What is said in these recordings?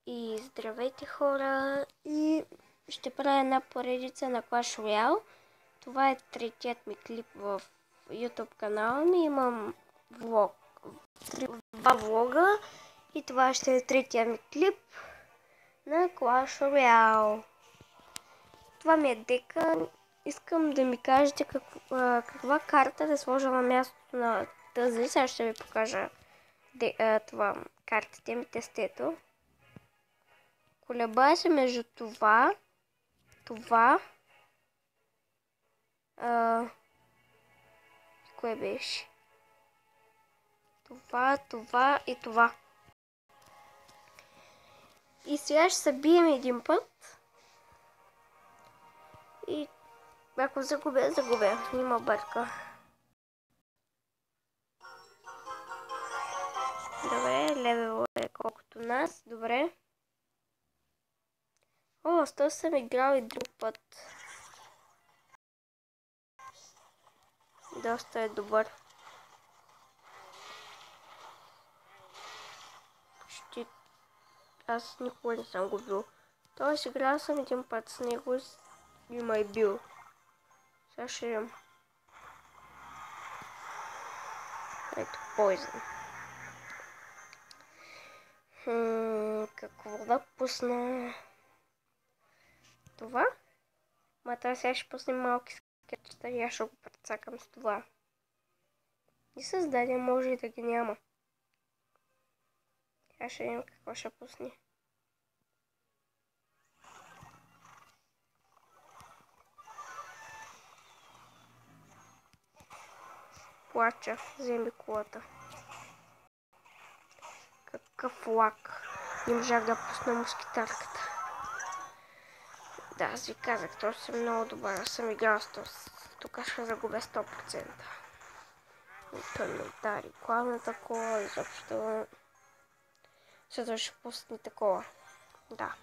И здравейте хора, и ще правя една поредица на Clash Royale. Това е третият ми клип в YouTube канала ми. Имам два влога и това ще е третия ми клип на Clash Royale. Това ми е дека. Искам да ми кажете каква карта да сложа на мястото на тази. Сега ще ви покажа това картите ми, тестето. Колебая се между това, кое беше? Това и това. И сега ще се бием един път. И ако загубя, нима бърка. Добре, левел е колкото нас, добре. О, с този съм играл и друг път. Доста е добър. Аз никога не съм го бил. Тоест играл съм един път с него и ме е бил. Сега ще имам. Ето, Poison. Какво да пусна? Това? Мата сега ще пуснем малки скетчета и аз ще го прецакам с това. И създание може и да ги няма. Сега ще видим какво ще пусне. Плача, вземи колата. Какъв лак. Не можах да пусна мускитарката. Да, аз ви казах, този съм много добър. Аз съм играл с този. Тук ще загубя 100%. Коментари, главна такова, изобщо. Също ще пусне такова. Да.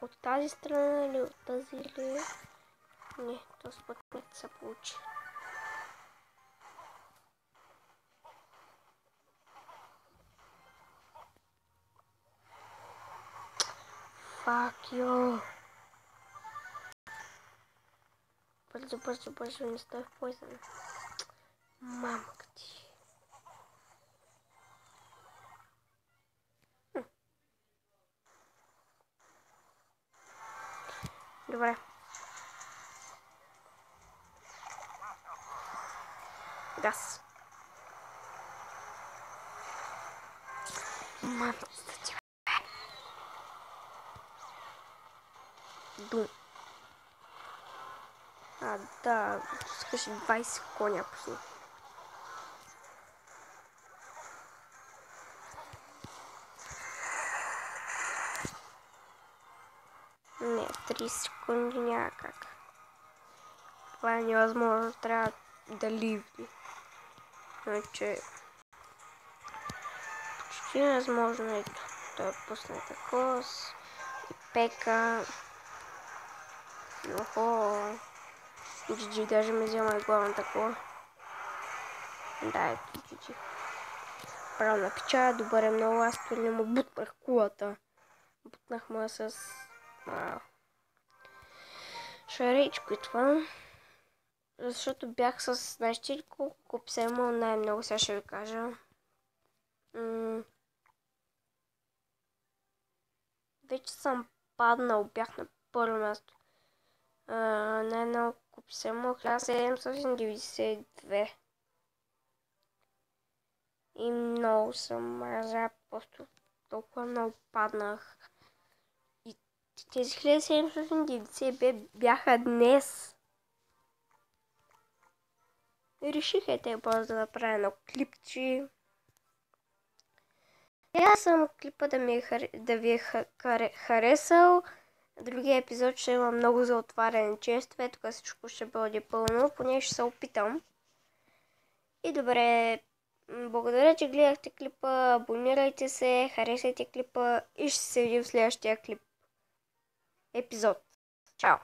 От тази страна или от тази или... Не, този път не се получи. Fuck you. Бързо, не стой в Poison. Мамка ти. Добре. Газ. Мамка ти. Дум. Да, скажи 20 коня пусна. Не, 30 секунди няма как. Това е невъзможно, трябва да ливни. Значи... Почти невъзможно, ето. Той пусне такова и пека. Охо. GG, даже ме взема и главна такова. Да, ето GG. Право на печа, добър е много, аз не му бутнах кулата. Бутнах му с... шаричко и това. Защото бях с... Знаете ли колко псема най-много, сега ще ви кажа. Вече съм паднал, бях на първо място. Най-много купсемо 1792. И много съм мразя, просто толкова много паднах. И тези 1790 бяха днес. И реших бързо да направя едно клипче. Аз съм клипа да ви е харесал. Другия епизод ще има много за отваряне честове. Тук всичко ще бъде пълно, поне ще се опитам. И добре, благодаря, че гледахте клипа. Абонирайте се, харесайте клипа и ще се видим в следващия клип. Епизод. Чао!